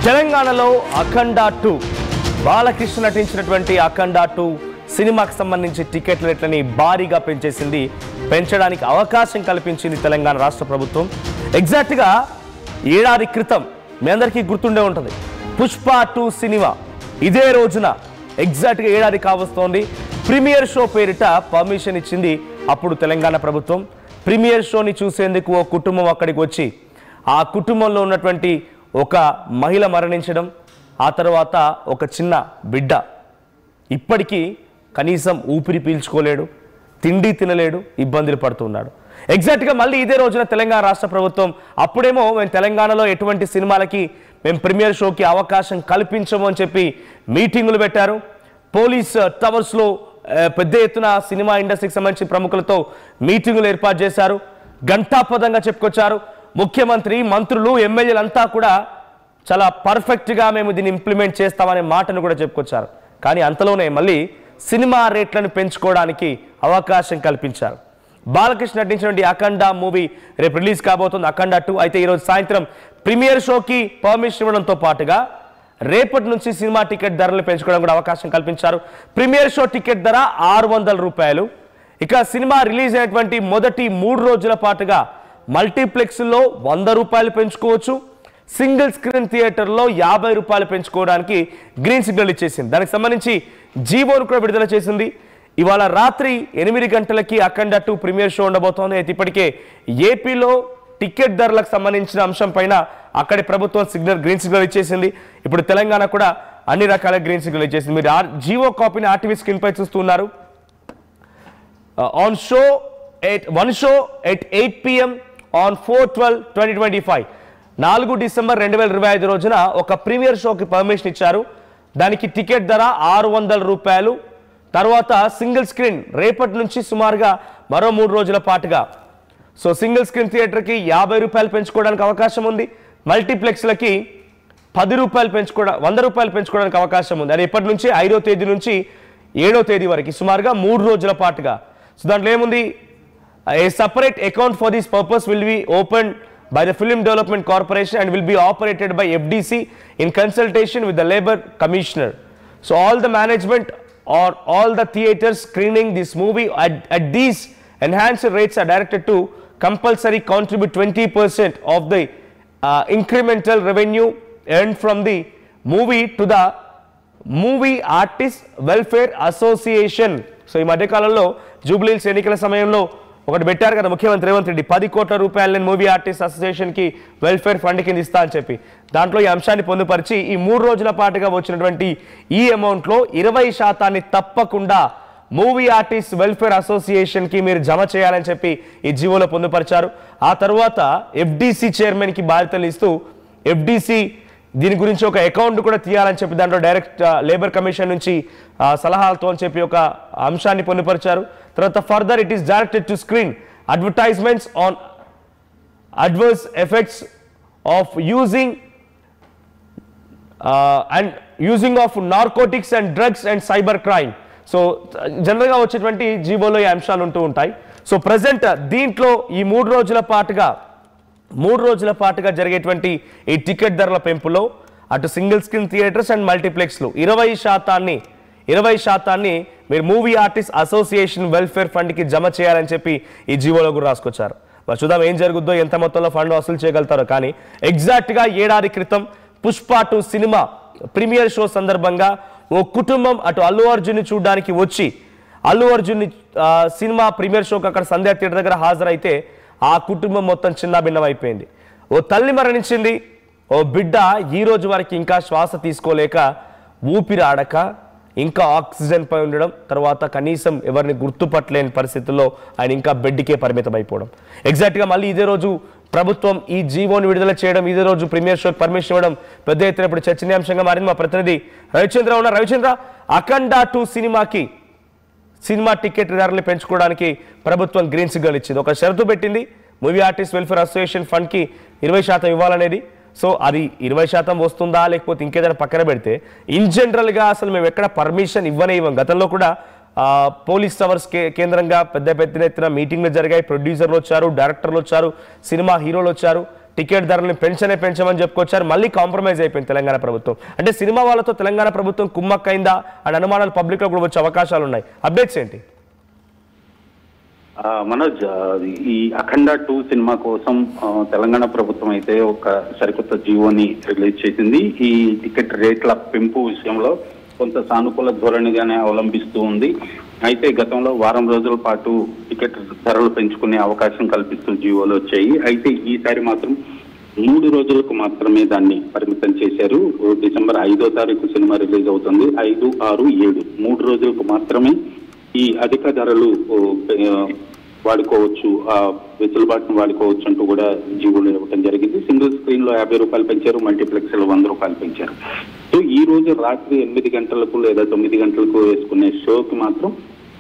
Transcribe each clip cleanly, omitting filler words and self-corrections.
తెలంగాణలో అఖండ 2 బాలకృష్ణ నటించినటువంటి అఖండ 2 సినిమాకి సంబంధించి టికెట్ల రేట్లని భారీగా పెంచడానికి అవకాశం కల్పించింది తెలంగాణ రాష్ట్ర ప్రభుత్వం. ఎగ్జాక్ట్గా ఏడాది క్రితం మీ అందరికీ గుర్తుండే ఉంటుంది, పుష్ప 2 సినిమా ఇదే రోజున ఎగ్జాక్ట్గా ఏడాది కావస్తోంది. ప్రీమియర్ షో పేరిట పర్మిషన్ ఇచ్చింది అప్పుడు తెలంగాణ ప్రభుత్వం. ప్రీమియర్ షోని చూసేందుకు ఓ కుటుంబం అక్కడికి వచ్చి ఆ కుటుంబంలో ఉన్నటువంటి ఒక మహిళ మరణించడం, ఆ తర్వాత ఒక చిన్న బిడ్డ ఇప్పటికీ కనీసం ఊపిరి పీల్చుకోలేడు, తిండి తినలేడు, ఇబ్బందులు పడుతున్నాడు. ఎగ్జాక్ట్గా మళ్ళీ ఇదే రోజున తెలంగాణ రాష్ట్ర ప్రభుత్వం అప్పుడేమో మేము తెలంగాణలో ఎటువంటి సినిమాలకి మేము ప్రీమియర్ షోకి అవకాశం కల్పించము అని చెప్పి మీటింగులు పెట్టారు. పోలీస్ టవర్స్లో పెద్ద ఎత్తున సినిమా ఇండస్ట్రీకి సంబంధించిన ప్రముఖులతో మీటింగులు ఏర్పాటు చేశారు. గంటాపదంగా చెప్పుకొచ్చారు. ముఖ్యమంత్రి, మంత్రులు, ఎమ్మెల్యేలంతా కూడా చాలా పర్ఫెక్ట్గా మేము దీన్ని ఇంప్లిమెంట్ చేస్తామనే మాటను కూడా చెప్పుకొచ్చారు. కానీ అంతలోనే మళ్ళీ సినిమా రేట్లను పెంచుకోవడానికి అవకాశం కల్పించారు. బాలకృష్ణ నటించినటువంటి అఖండ మూవీ రేపు రిలీజ్ కాబోతుంది, అఖండ 2. అయితే ఈరోజు సాయంత్రం ప్రీమియర్ షోకి పర్మిషన్ ఇవ్వడంతో పాటుగా రేపటి నుంచి సినిమా టికెట్ ధరలు పెంచుకోవడం కూడా అవకాశం కల్పించారు. ప్రీమియర్ షో టికెట్ ధర 600 రూపాయలు. ఇక సినిమా రిలీజ్ అయినటువంటి మొదటి 3 రోజుల పాటుగా మల్టీప్లెక్స్లో 100 రూపాయలు పెంచుకోవచ్చు. సింగిల్ స్క్రీన్ థియేటర్లో 50 రూపాయలు పెంచుకోవడానికి గ్రీన్ సిగ్నల్ ఇచ్చేసింది. దానికి సంబంధించి జీవోను కూడా విడుదల చేసింది. ఇవాళ రాత్రి 8 గంటలకి అఖండ 2 ప్రీమియర్ షో ఉండబోతోంది. అయితే ఇప్పటికే ఏపీలో టికెట్ ధరలకు సంబంధించిన అంశం పైన అక్కడి ప్రభుత్వం గ్రీన్ సిగ్నల్ ఇచ్చేసింది. ఇప్పుడు తెలంగాణ కూడా అన్ని రకాల గ్రీన్ సిగ్నల్ ఇచ్చేసింది. మీరు జీవో కాపీని ఆర్టీవీ స్క్రీన్ పై చూస్తున్నారు. On show one show at 8 PM on 4/12/2025 4 December 2025 రోజున ఒక ప్రీమియర్ షోకి పర్మిషన్ ఇచ్చారు. దానికి టికెట్ ధర 600 రూపాయలు. తర్వాత సింగిల్ స్క్రీన్ రేపటి నుంచి సుమారుగా మరో 3 రోజుల పాటుగా సో సింగిల్ స్క్రీన్ థియేటర్కి 50 రూపాయలు పెంచుకోవడానికి అవకాశం ఉంది. మల్టీప్లెక్స్లకి 10 రూపాయలు 100 రూపాయలు పెంచుకోవడానికి అవకాశం ఉంది. అది ఎప్పటి నుంచి 5వ తేదీ నుంచి 7వ తేదీ వరకు సుమారుగా 3 రోజుల పాటుగా. సో దాంట్లో ఏముంది, a separate account for this purpose will be opened by the Film Development Corporation and will be operated by FDC in consultation with the Labour Commissioner. So all the management or all the theatres screening this movie at these enhanced rates are directed to compulsory contribute 20% of the incremental revenue earned from the movie to the Movie Artists Welfare Association. So ఈ మధ్యకాలంలో జూబ్లీహిల్స్ ఎన్నికల సమయంలో ఒకటి పెట్టారు కదా ముఖ్యమంత్రి రేవంత్ రెడ్డి, 10 కోట్ల రూపాయలు నేను మూవీ ఆర్టిస్ట్ అసోసియేషన్కి వెల్ఫేర్ ఫండ్ కింద ఇస్తా అని చెప్పి దాంట్లో ఈ అంశాన్ని పొందుపరిచి ఈ 3 రోజుల పాటుగా వచ్చినటువంటి ఈ అమౌంట్లో 20% తప్పకుండా మూవీ ఆర్టిస్ట్ వెల్ఫేర్ అసోసియేషన్కి మీరు జమ చేయాలని చెప్పి ఈ జీవోలో పొందుపరిచారు. ఆ తర్వాత FDC చైర్మన్కి బాధ్యతలు ఇస్తూ FDC దీని గురించి ఒక అకౌంట్ కూడా తీయాలని చెప్పి దాంట్లో డైరెక్ట్ లేబర్ కమిషన్ నుంచి సలహాలతో అని చెప్పి ఒక అంశాన్ని పొందుపరిచారు. తర్వాత further it is directed to screen advertisements on adverse effects of using of narcotics and drugs and cyber crime. So జనరల్గా వచ్చేటువంటి జీవోలో ఈ అంశాలు ఉంటూ ఉంటాయి. సో ప్రజెంట్ దీంట్లో ఈ 3 రోజుల పాటుగా జరిగేటువంటి ఈ టికెట్ ధరల పెంపులో అటు సింగిల్ స్క్రీన్ థియేటర్స్ అండ్ మల్టీప్లెక్స్లు 20% మీరు మూవీ ఆర్టిస్ట్ అసోసియేషన్ వెల్ఫేర్ ఫండ్కి జమ చేయాలని చెప్పి ఈ జీవోలో కూడా రాసుకొచ్చారు. మరి చూద్దాం ఏం జరుగుద్దో, ఎంత మొత్తంలో ఫండ్ వసూలు చేయగలుగుతారో. కానీ ఎగ్జాక్ట్గా ఏడాది క్రితం పుష్ప 2 సినిమా ప్రీమియర్ షో సందర్భంగా ఓ కుటుంబం అటు అల్లు అర్జున్ని చూడడానికి వచ్చి అల్లు అర్జున్ని సినిమా ప్రీమియర్ షోకి అక్కడ సంధ్యా థియేటర్ దగ్గర హాజరైతే ఆ కుటుంబం మొత్తం చిన్నాభిన్నం అయిపోయింది. ఓ తల్లి మరణించింది, ఓ బిడ్డ ఈ రోజు వరకు ఇంకా శ్వాస తీసుకోలేక ఊపిరి ఆడక ఇంకా ఆక్సిజన్ పై ఉండడం, తర్వాత కనీసం ఎవరిని గుర్తుపట్టలేని పరిస్థితుల్లో ఆయన ఇంకా బెడ్కే పరిమితం అయిపోవడం. ఎగ్జాక్ట్గా మళ్ళీ ఇదే రోజు ప్రభుత్వం ఈ జీవోని విడుదల చేయడం, ఇదే రోజు ప్రీమియర్ షోకి పర్మిషన్ ఇవ్వడం పెద్ద ఎత్తున ఇప్పుడు చర్చనీయాంశంగా మారింది. మా ప్రతినిధి రవిచంద్ర ఉన్నారు. రవిచంద్ర, అఖండ 2 సినిమా టికెట్ ధరలు పెంచుకోవడానికి ప్రభుత్వం గ్రీన్ సిగ్నల్ ఇచ్చింది. ఒక షరతు పెట్టింది, మూవీ ఆర్టిస్ట్ వెల్ఫేర్ అసోసియేషన్ ఫండ్కి 20% ఇవ్వాలనేది. సో అది 20% వస్తుందా లేకపోతే ఇంకేదైనా పక్కన పెడితే ఇన్ జనరల్గా అసలు మేము ఎక్కడ పర్మిషన్ ఇవ్వనే ఇవ్వం. గతంలో కూడా పోలీస్ టవర్స్ కేంద్రంగా పెద్ద ఎత్తున మీటింగ్లు జరిగాయి. ప్రొడ్యూసర్లు వచ్చారు, డైరెక్టర్లు వచ్చారు, సినిమా హీరోలు వచ్చారు. టికెట్ ధరలను పెంచమని చెప్పుకొచ్చారు. మళ్ళీ కాంప్రమైజ్ అయిపోయింది తెలంగాణ ప్రభుత్వం. అంటే సినిమా వాళ్ళతో తెలంగాణ ప్రభుత్వం కుమ్మక్కైందా అనే అనుమానాలు పబ్లిక్లో కూడా వచ్చే అవకాశాలు ఉన్నాయి. అప్డేట్స్ ఏంటి? మనోజ్, ఈ అఖండ 2 సినిమా కోసం తెలంగాణ ప్రభుత్వం అయితే ఒక సరికొత్త జీవోని రిలీజ్ చేసింది. ఈ టికెట్ రేట్ల పెంపు విషయంలో కొంత సానుకూల ధోరణిగానే అవలంబిస్తూ ఉంది. అయితే గతంలో వారం రోజుల పాటు టికెట్ ధరలు పెంచుకునే అవకాశం కల్పిస్తూ జీవోలు వచ్చాయి. అయితే ఈసారి మాత్రం 3 రోజులకు మాత్రమే దాన్ని పరిమితం చేశారు. డిసెంబర్ 5వ తారీఖు సినిమా రిలీజ్ అవుతుంది. 5, 6, 7 3 రోజులకు మాత్రమే ఈ అధిక ధరలు వాడుకోవచ్చు, ఆ వెసులుబాటును వాడుకోవచ్చు అంటూ కూడా జీవోలు ఇవ్వడం జరిగింది. సింగిల్ స్క్రీన్ లో 50 రూపాయలు పెంచారు, మల్టీప్లెక్స్ లో 100 రూపాయలు పెంచారు. సో ఈ రోజు రాత్రి 8 గంటలకు లేదా 9 గంటలకు వేసుకునే షోకి మాత్రం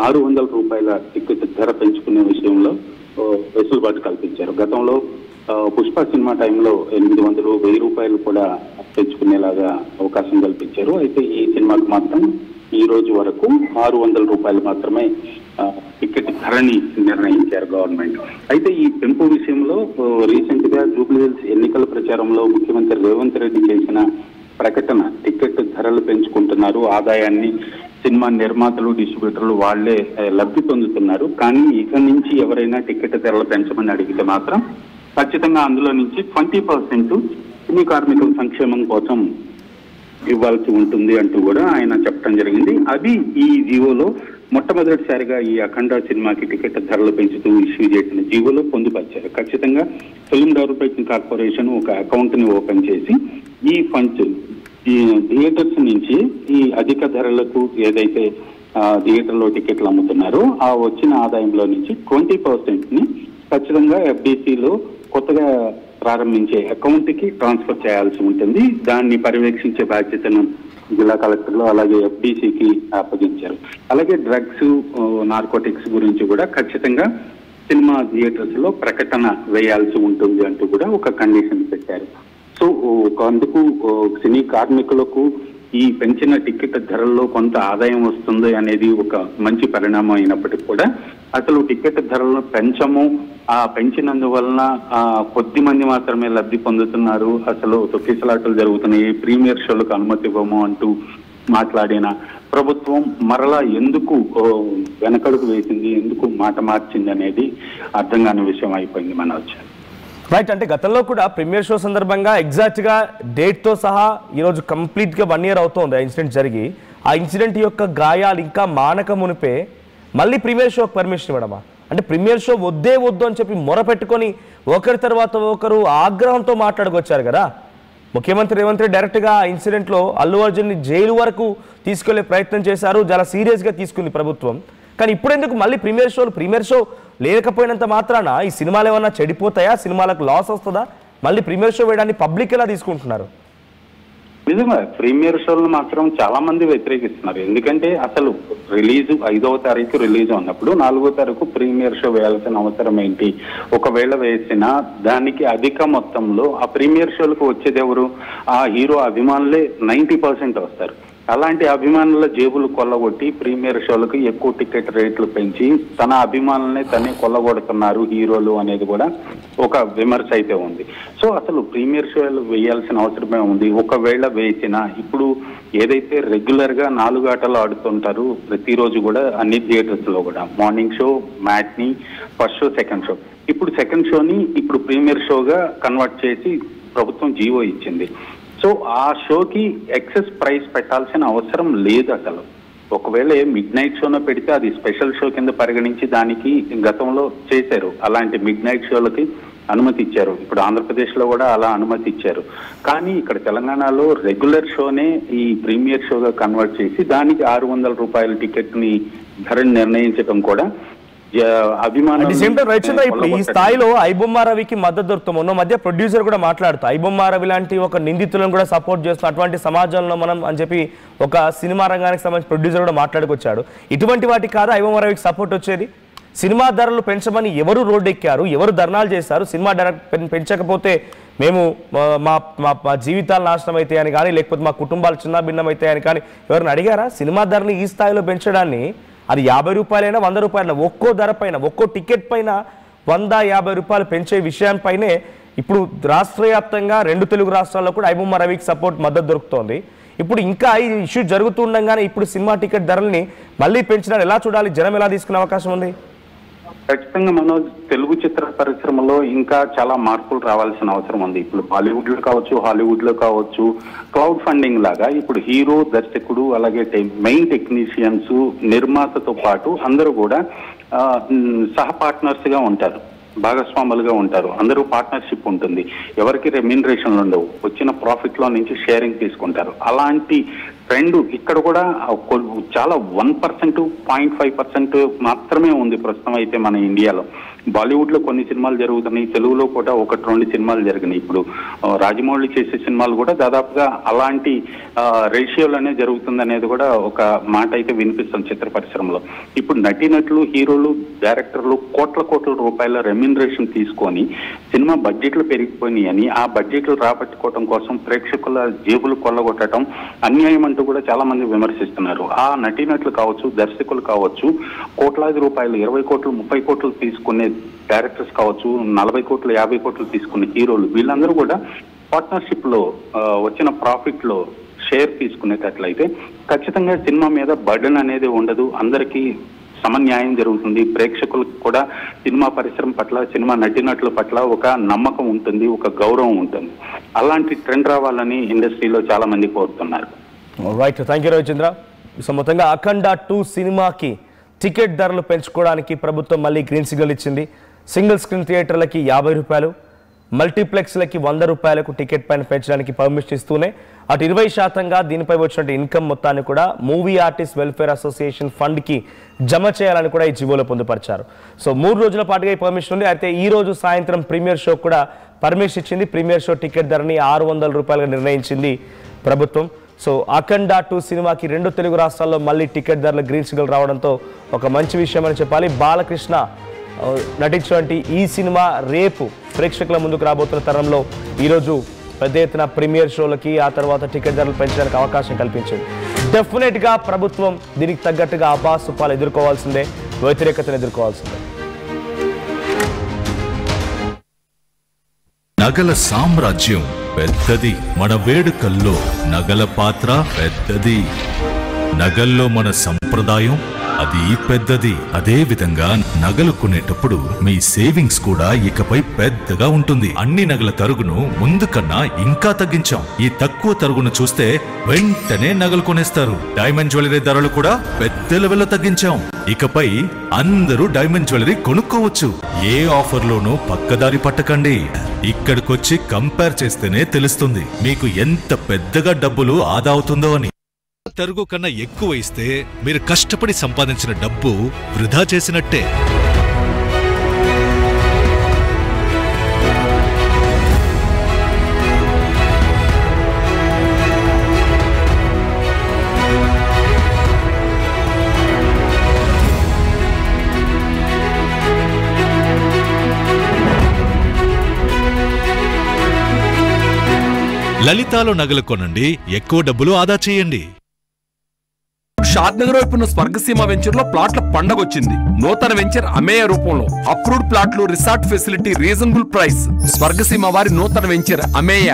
600 రూపాయల టికెట్ ధర పెంచుకునే విషయంలో వెసులుబాటు కల్పించారు. గతంలో పుష్ప సినిమా టైంలో 800, 1000 రూపాయలు కూడా పెంచుకునేలాగా అవకాశం కల్పించారు. అయితే ఈ సినిమాకు మాత్రం ఈ రోజు వరకు 600 రూపాయలు మాత్రమే టికెట్ ధరని నిర్ణయించారు గవర్నమెంట్. అయితే ఈ పెంపు విషయంలో రీసెంట్ గా జూబ్లీహిల్స్ ఎన్నికల ప్రచారంలో ముఖ్యమంత్రి రేవంత్ రెడ్డి చేసిన ప్రకటన, టికెట్ ధరలు పెంచుకుంటున్నారు, ఆదాయాన్ని సినిమా నిర్మాతలు, డిస్ట్రిబ్యూటర్లు వాళ్లే లబ్ధి పొందుతున్నారు. కానీ ఇక నుంచి ఎవరైనా టికెట్ ధరలు పెంచమని అడిగితే మాత్రం ఖచ్చితంగా అందులో నుంచి 20% సినీ కార్మికుల సంక్షేమం కోసం ఇవ్వాల్సి ఉంటుంది అంటూ కూడా ఆయన చెప్పడం జరిగింది. అది ఈ జీవోలో మొట్టమొదటిసారిగా ఈ అఖండ సినిమాకి టికెట్ ధరలు పెంచుతూ ఇష్యూ చేసిన జీవోలో పొందుపరిచారు. ఖచ్చితంగా ఫిల్మ్ డెవలప్మెంట్ కార్పొరేషన్ ఒక అకౌంట్ ని ఓపెన్ చేసి ఈ ఫండ్స్ ఈ థియేటర్స్ నుంచి ఈ అధిక ధరలకు ఏదైతే థియేటర్లో టికెట్లు అమ్ముతున్నారో ఆ వచ్చిన ఆదాయంలో నుంచి 20% ని ఖచ్చితంగా ఎఫ్డిసిలో కొత్తగా ప్రారంభించే అకౌంట్ కి ట్రాన్స్ఫర్ చేయాల్సి ఉంటుంది. దాన్ని పర్యవేక్షించే బాధ్యతను జిల్లా కలెక్టర్లు అలాగే ఎఫ్డిసికి అప్పగించారు. అలాగే డ్రగ్స్, నార్కోటిక్స్ గురించి కూడా ఖచ్చితంగా సినిమా థియేటర్స్ లో ప్రకటన వేయాల్సి ఉంటుంది అంటూ కూడా ఒక కండిషన్ పెట్టారు. సో అందుకు సినీ కార్మికులకు ఈ పెంచిన టికెట్ ధరల్లో కొంత ఆదాయం వస్తుంది అనేది ఒక మంచి పరిణామం అయినప్పటికీ కూడా అసలు టికెట్ ధరలను పెంచము, ఆ పెంచినందువలన కొద్ది మంది మాత్రమే లబ్ధి పొందుతున్నారు, అసలు తొక్కిసలాటలు జరుగుతున్నాయి, ప్రీమియర్ షోలకు అనుమతి ఇవ్వము అంటూ మాట్లాడిన ప్రభుత్వం మరలా ఎందుకు వెనకడుగు వేసింది, ఎందుకు మాట మార్చింది అనేది అర్థం కాని విషయం అయిపోయింది. మన వచ్చారు రైట్. అంటే గతంలో కూడా ప్రీమియర్ షో సందర్భంగా ఎగ్జాక్ట్గా డేట్తో సహా ఈరోజు కంప్లీట్గా 1 year అవుతోంది ఆ ఇన్సిడెంట్ జరిగి. ఆ ఇన్సిడెంట్ యొక్క గాయాలు ఇంకా మానక మునిపే మళ్ళీ ప్రీమియర్ షోకి పర్మిషన్ ఇవ్వడమా? అంటే ప్రీమియర్ షో వద్దు అని చెప్పి మొరపెట్టుకొని ఒకరి తర్వాత ఒకరు ఆగ్రహంతో మాట్లాడుకొచ్చారు కదా. ముఖ్యమంత్రి రేవంత్ రెడ్డి డైరెక్ట్గా ఆ ఇన్సిడెంట్లో అల్లు అర్జున్ని జైలు వరకు తీసుకెళ్లే ప్రయత్నం చేశారు, చాలా సీరియస్గా తీసుకుంది ప్రభుత్వం. కానీ ఇప్పుడు ఎందుకు మళ్ళీ ప్రీమియర్ షో లేకపోయినంత మాత్రాన ఈ సినిమాలు ఏమన్నా చెడిపోతాయా, సినిమాలకు లాస్ వస్తుందా? మళ్ళీ ప్రీమియర్ షో వేయడాన్ని పబ్లిక్ ఎలా తీసుకుంటున్నారు? నిజంగా ప్రీమియర్ షోలను మాత్రం చాలా మంది వ్యతిరేకిస్తున్నారు. ఎందుకంటే అసలు రిలీజ్ 5వ తారీఖు రిలీజ్ ఉన్నప్పుడు 4వ తారీఖు ప్రీమియర్ షో వేయాల్సిన అవసరం ఏంటి? ఒకవేళ వేసినా దానికి అధిక మొత్తంలో ఆ ప్రీమియర్ షోలకు వచ్చేది ఎవరు? ఆ హీరో అభిమానులే 90% వస్తారు. అలాంటి అభిమానుల జేబులు కొల్లగొట్టి ప్రీమియర్ షోలకు ఎక్కువ టికెట్ రేట్లు పెంచి తన అభిమానులనే తనే కొల్లగొడుతున్నారు హీరోలు అనేది కూడా ఒక విమర్శ అయితే ఉంది. సో అసలు ప్రీమియర్ షోలు వేయాల్సిన అవసరమే ఉంది. ఒకవేళ వేసినా ఇప్పుడు ఏదైతే రెగ్యులర్ గా 4 ఆటలు ఆడుతుంటారు ప్రతిరోజు కూడా అన్ని థియేటర్స్ లో కూడా, morning show, matinee, first show, second show. ఇప్పుడు సెకండ్ షోని ఇప్పుడు ప్రీమియర్ షోగా కన్వర్ట్ చేసి ప్రభుత్వం జీవో ఇచ్చింది. సో ఆ షోకి ఎక్సెస్ ప్రైస్ పెట్టాల్సిన అవసరం లేదు అసలు. ఒకవేళ మిడ్ నైట్ షోను పెడితే అది స్పెషల్ షో కింద పరిగణించి దానికి గతంలో చేశారు. అలాంటి మిడ్ నైట్ షోలకి అనుమతి ఇచ్చారు. ఇప్పుడు ఆంధ్రప్రదేశ్లో కూడా అలా అనుమతి ఇచ్చారు. కానీ ఇక్కడ తెలంగాణలో రెగ్యులర్ షోనే ఈ ప్రీమియర్ షోగా కన్వర్ట్ చేసి దానికి 600 రూపాయల టికెట్ ని ధరని నిర్ణయించడం కూడా ఇప్పుడు ఈ స్థాయిలో ఐబొమ్మ రవికి మద్దతు దొరుకుతాం. ఉన్న మధ్య ప్రొడ్యూసర్ కూడా మాట్లాడుతూ ఐబొమ్మ రవి లాంటి ఒక నిందితులను కూడా సపోర్ట్ చేస్తూ అటువంటి సమాజంలో మనం అని చెప్పి ఒక సినిమా రంగానికి సంబంధించి ప్రొడ్యూసర్ కూడా మాట్లాడుకొచ్చాడు. ఇటువంటి వాటికి కాదు ఐబొమ్మ రవికి సపోర్ట్ వచ్చేది. సినిమా ధరలు పెంచమని ఎవరు రోడ్డు ఎక్కారు, ఎవరు ధర్నాలు చేశారు, సినిమా పెంచకపోతే మేము మా జీవితాలు నాశనం అవుతాయని కానీ లేకపోతే మా కుటుంబాలు చిన్న భిన్నం అవుతాయని కానీ ఎవరిని అడిగారా? సినిమా ధరని ఈ స్థాయిలో పెంచడాన్ని అది 50 రూపాయలైనా 100 రూపాయలైనా ఒక్కో ధర పైన ఒక్కో టికెట్ పైన 100-50 రూపాయలు పెంచే విషయాన్పైనే ఇప్పుడు రాష్ట్ర వ్యాప్తంగా 2 తెలుగు రాష్ట్రాల్లో కూడా ఐబొమ్మ రవికి సపోర్ట్ మద్దతు దొరుకుతోంది. ఇప్పుడు ఇంకా ఈ ఇష్యూ జరుగుతుండగానే ఇప్పుడు సినిమా టికెట్ ధరల్ని మళ్ళీ పెంచడానికి ఎలా చూడాలి? జనం ఎలా తీసుకునే అవకాశం ఉంది? ఖచ్చితంగా మనోజ్, తెలుగు చిత్ర పరిశ్రమలో ఇంకా చాలా మార్పులు రావాల్సిన అవసరం ఉంది. ఇప్పుడు బాలీవుడ్ లో కావచ్చు, హాలీవుడ్ లో కావచ్చు, క్లౌడ్ ఫండింగ్ లాగా ఇప్పుడు హీరో, దర్శకుడు, అలాగే మెయిన్ టెక్నీషియన్స్, నిర్మాతతో పాటు అందరూ కూడా సహ పార్ట్నర్స్ గా ఉంటారు, భాగస్వాములుగా ఉంటారు. అందరూ పార్ట్నర్షిప్ ఉంటుంది, ఎవరికి రెమ్యూనరేషన్లు ఉండవు, వచ్చిన ప్రాఫిట్ లో నుంచి షేరింగ్ తీసుకుంటారు. అలాంటి ట్రెండ్ ఇక్కడ కూడా చాలా 1%, 0.5% మాత్రమే ఉంది ప్రస్తుతం అయితే మన ఇండియాలో. బాలీవుడ్ లో కొన్ని సినిమాలు జరుగుతున్నాయి, తెలుగులో కూడా 1-2 సినిమాలు జరిగినాయి. ఇప్పుడు రాజమౌళి చేసే సినిమాలు కూడా దాదాపుగా అలాంటి రేషియోలోనే జరుగుతుంది అనేది కూడా ఒక మాట అయితే వినిపిస్తుంది చిత్ర పరిశ్రమలో. ఇప్పుడు నటీనటులు, హీరోలు, డైరెక్టర్లు కోట్ల రూపాయల రెమ్యూనరేషన్ తీసుకొని సినిమా బడ్జెట్లు పెరిగిపోయినాయి అని ఆ బడ్జెట్లు రాబట్టుకోవడం కోసం ప్రేక్షకుల జేబులు కొల్లగొట్టడం అన్యాయం అంటూ కూడా చాలా మంది విమర్శిస్తున్నారు. ఆ నటీనటులు కావచ్చు, దర్శకులు కావచ్చు, కోట్లాది రూపాయలు, 20 కోట్లు, 30 కోట్లు తీసుకునే డైరెక్టర్స్ కావచ్చు, 40 కోట్లు, 50 కోట్లు తీసుకునే హీరోలు, వీళ్ళందరూ కూడా పార్ట్నర్షిప్ లో వచ్చిన ప్రాఫిట్ లో షేర్ తీసుకునేటట్లయితే ఖచ్చితంగా సినిమా మీద బర్డెన్ అనేది ఉండదు, అందరికీ సమన్యాయం జరుగుతుంది. ప్రేక్షకులకు కూడా సినిమా పరిశ్రమ పట్ల, సినిమా నటీనటుల పట్ల ఒక నమ్మకం ఉంటుంది, ఒక గౌరవం ఉంటుంది. అలాంటి ట్రెండ్ రావాలని ఇండస్ట్రీలో చాలా మంది కోరుతున్నారు. Right, thank you Ravichandra. So మొత్తంగా అఖండ 2 సినిమాకి టికెట్ ధరలు పెంచుకోవడానికి ప్రభుత్వం మళ్ళీ గ్రీన్ సిగ్నల్ ఇచ్చింది. సింగిల్ స్క్రీన్ థియేటర్లకి 50 రూపాయలు, మల్టీప్లెక్స్లకి 100 రూపాయలకు టికెట్ పైన పెంచడానికి పర్మిషన్ ఇస్తూనే అటు 20% దీనిపై వచ్చినట్టు ఇన్కమ్ మొత్తాన్ని కూడా మూవీ ఆర్టిస్ట్ వెల్ఫేర్ అసోసియేషన్ ఫండ్కి జమ చేయాలని కూడా ఈ జీవోలో పొందుపరిచారు. సో 3 రోజుల పాటుగా ఈ పర్మిషన్ ఉంది. అయితే ఈ రోజు సాయంత్రం ప్రీమియర్ షో కూడా పర్మిషన్ ఇచ్చింది. ప్రీమియర్ షో టికెట్ ధరని 600 రూపాయలుగా నిర్ణయించింది ప్రభుత్వం. సో అఖండ 2 సినిమాకి 2 తెలుగు రాష్ట్రాల్లో మళ్ళీ టికెట్ ధరలు గ్రీన్ సిగ్నల్ రావడంతో ఒక మంచి విషయం అని చెప్పాలి. బాలకృష్ణ నటించినటువంటి ఈ సినిమా రేపు ప్రేక్షకుల ముందుకు రాబోతున్న తరంలో ఈరోజు పెద్ద ఎత్తున ప్రీమియర్ షోలకి ఆ తర్వాత టికెట్ ధరలు పెంచడానికి అవకాశం కల్పించింది. డెఫినెట్గా ప్రభుత్వం దీనికి తగ్గట్టుగా అపాసుపాలు ఎదుర్కోవాల్సిందే, వ్యతిరేకతను ఎదుర్కోవాల్సిందే. నగల సామ్రాజ్యం పెద్దది, మన వేడుకల్లో నగల పాత్ర పెద్దది. నగల్లో మన సంప్రదాయం అది పెద్దది. అదే విధంగా నగలు కొనేటప్పుడు మీ సేవింగ్స్ కూడా ఇకపై పెద్దగా ఉంటుంది. అన్ని నగల తరుగును ముందు కన్నా ఇంకా తగ్గించాం. ఈ తక్కువ తరుగును చూస్తే వెంటనే నగలు కొనేస్తారు. డైమండ్ జ్యువెలరీ ధరలు కూడా పెద్ద లెవెల్లో తగ్గించాం. ఇకపై అందరూ డైమండ్ జ్యువెలరీ కొనుక్కోవచ్చు. ఏ ఆఫర్లోనూ పక్కదారి పట్టకండి. ఇక్కడికొచ్చి కంపేర్ చేస్తేనే తెలుస్తుంది మీకు ఎంత పెద్దగా డబ్బులు ఆదా అవుతుందో అని. తరుగు కన్నా ఎక్కువ ఇస్తే మీరు కష్టపడి సంపాదించిన డబ్బు వృధా చేసినట్టే. లలితాలో నగలు కొనండి, ఎక్కువ డబ్బులు ఆదా చేయండి. షాద్నగర్ వైపున్న స్వర్గసీమ వెంచర్ లో ప్లాట్ల పండగొచ్చింది. నూతన వెంచర్ అమేయ రూపంలో అప్రూవ్డ్ ప్లాట్లు, resort facility, reasonable price. Swargaseema వారి నూతన వెంచర్ అమేయ.